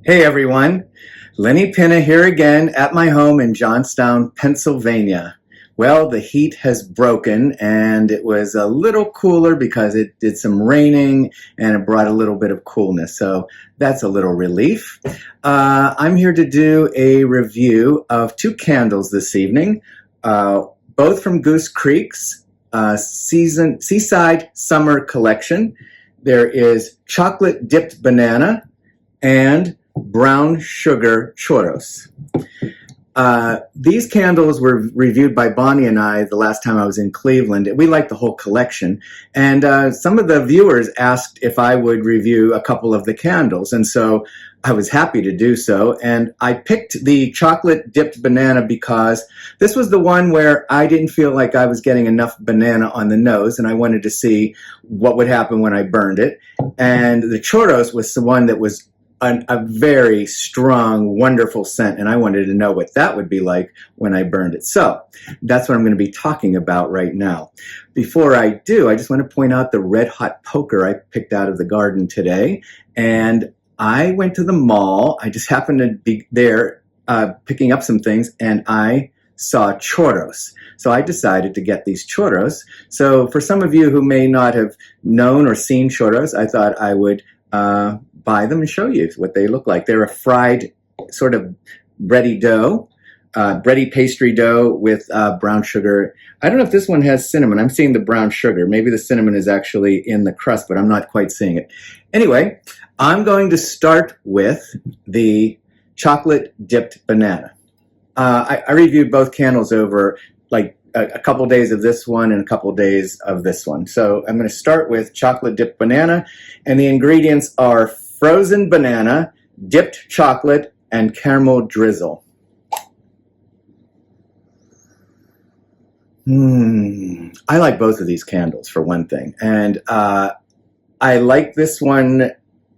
Hey everyone, Lenny Pinna here again at my home in Johnstown, Pennsylvania. Well, the heat has broken and it was a little cooler because it did some raining and it brought a little bit of coolness. So that's a little relief. I'm here to do a review of two candles this evening, both from Goose Creek's Seaside Summer Collection. There is Chocolate Dipped Banana and Brown Sugar Churros. These candles were reviewed by Bonnie and I the last time I was in Cleveland. We liked the whole collection. And some of the viewers asked if I would review a couple of the candles. And so I was happy to do so. And I picked the chocolate dipped banana because this was the one where I didn't feel like I was getting enough banana on the nose. And I wanted to see what would happen when I burned it. And the churros was the one that was a very strong, wonderful scent, and I wanted to know what that would be like when I burned it. So that's what I'm going to be talking about right now. Before I do, I just want to point out the red hot poker I picked out of the garden today. And I went to the mall. I just happened to be there picking up some things, and I saw churros. So I decided to get these churros. So for some of you who may not have known or seen churros, I thought I would buy them and show you what they look like. They're a fried sort of bready dough, bready pastry dough with brown sugar. I don't know if this one has cinnamon. I'm seeing the brown sugar. Maybe the cinnamon is actually in the crust, but I'm not quite seeing it. Anyway, I'm going to start with the chocolate dipped banana. I reviewed both candles over like a couple days of this one and a couple days of this one. So I'm going to start with chocolate dipped banana, and the ingredients are frozen banana, dipped chocolate, and caramel drizzle. I like both of these candles for one thing, and I like this one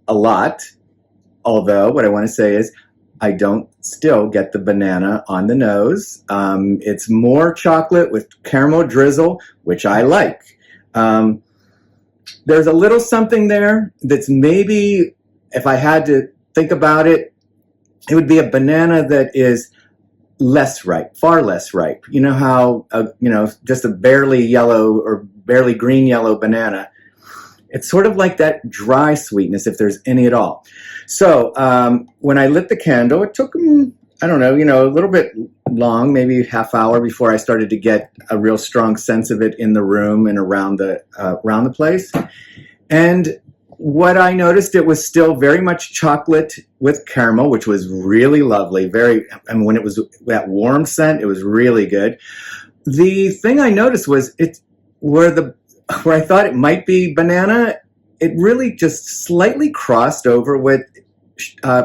a lot, although what I want to say is I don't still get the banana on the nose. It's more chocolate with caramel drizzle, which I like. There's a little something there that's maybe, if I had to think about it, it would be a banana that is less ripe, far less ripe. You know how, just a barely yellow or barely green yellow banana, it's sort of like that dry sweetness, if there's any at all. So when I lit the candle, it took, I don't know, a little bit long, maybe a half hour before I started to get a real strong sense of it in the room and around the place. And what I noticed, it was still very much chocolate with caramel, which was really lovely. And when it was that warm scent, it was really good. The thing I noticed was where I thought it might be banana, it really just slightly crossed over with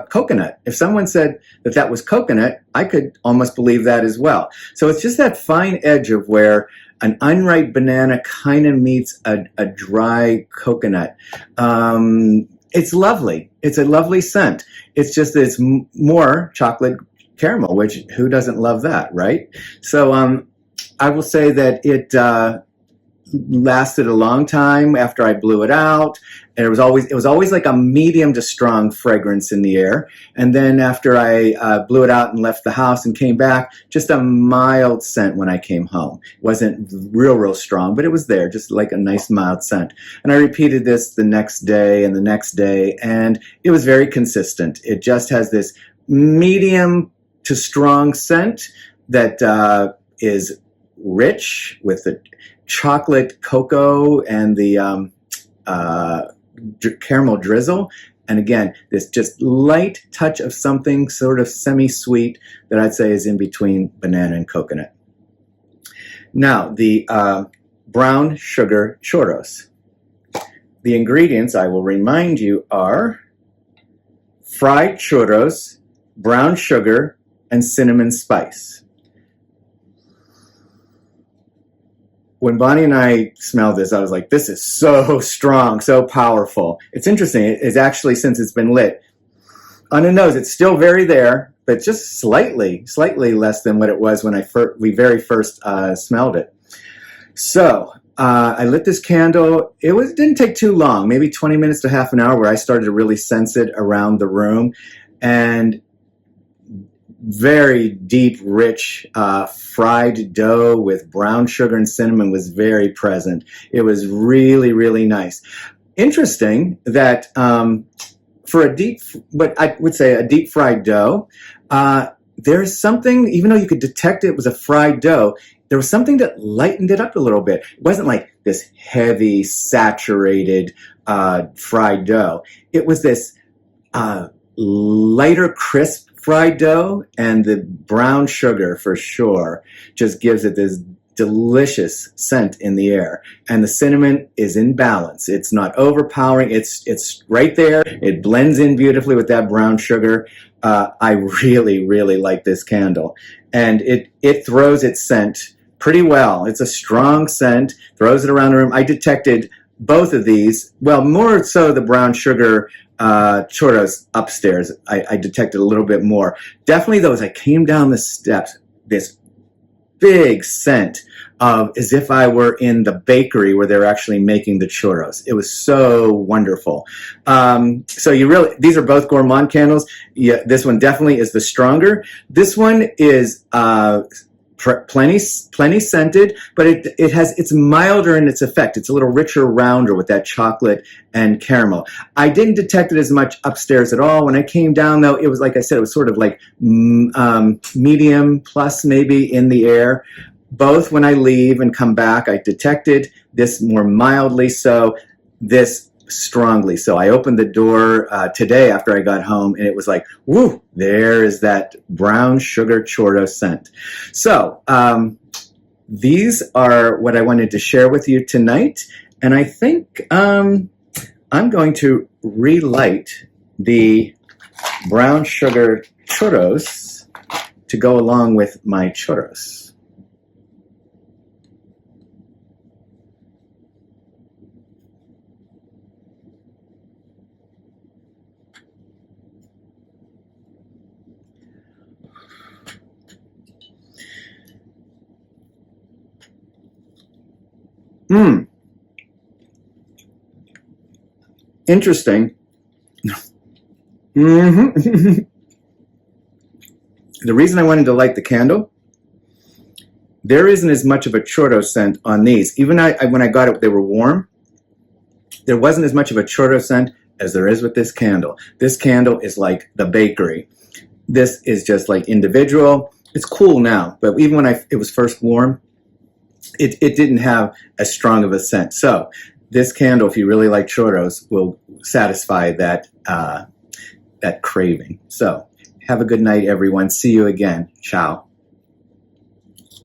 coconut. If someone said that was coconut, I could almost believe that as well. So it's just that fine edge of where an unripe banana kind of meets a dry coconut. It's lovely. It's a lovely scent. It's just that it's more chocolate caramel, which who doesn't love that, right? So I will say that it lasted a long time after I blew it out, and it was always like a medium to strong fragrance in the air. And then after I blew it out and left the house and came back, just a mild scent when I came home. It wasn't real strong, but it was there, just like a nice mild scent. And I repeated this the next day and the next day, and it was very consistent. It just has this medium to strong scent that is rich with the chocolate cocoa and the caramel drizzle. And again, this just light touch of something sort of semi-sweet that I'd say is in between banana and coconut. Now, the brown sugar churros. The ingredients, I will remind you, are fried churros, brown sugar, and cinnamon spice. When Bonnie and I smelled this, I was like, this is so strong, so powerful. It's interesting. It's actually, since it's been lit, on the nose, it's still very there, but just slightly less than what it was when we very first smelled it. So I lit this candle. It didn't take too long, maybe 20 minutes to half an hour, where I started to really sense it around the room. and very deep, rich fried dough with brown sugar and cinnamon was very present. It was really, really nice. Interesting that for a deep, what I would say a deep fried dough, there's something, even though you could detect it was a fried dough, there was something that lightened it up a little bit. It wasn't like this heavy, saturated fried dough. It was this lighter, crisp fried dough, and the brown sugar for sure just gives it this delicious scent in the air. And the cinnamon is in balance. It's not overpowering. It's right there. It blends in beautifully with that brown sugar. I really, really like this candle. And it throws its scent pretty well. It's a strong scent, throws it around the room. I detected both of these, well, more so the brown sugar churros upstairs. I detected a little bit more. Definitely those, I came down the steps, this big scent of as if I were in the bakery where they're actually making the churros. It was so wonderful. So these are both gourmand candles. Yeah, this one definitely is the stronger. This one is plenty scented, but it's milder in its effect. It's a little richer, rounder with that chocolate and caramel. I didn't detect it as much upstairs at all. When I came down, though, it was like I said, it was sort of like medium plus maybe in the air. Both when I leave and come back, I detected this more mildly so, this strongly so. I opened the door today after I got home, and it was like, woo, there is that brown sugar churro scent. So these are what I wanted to share with you tonight, and I think I'm going to relight the brown sugar churros to go along with my churros. Interesting. The reason I wanted to light the candle, there isn't as much of a churro scent on these. Even when I got it, they were warm. There wasn't as much of a churro scent as there is with this candle. This candle is like the bakery. This is just like individual. It's cool now, but even when it was first warm, it didn't have as strong of a scent. So this candle, if you really like churros, will satisfy that that craving. So have a good night, everyone. See you again. Ciao.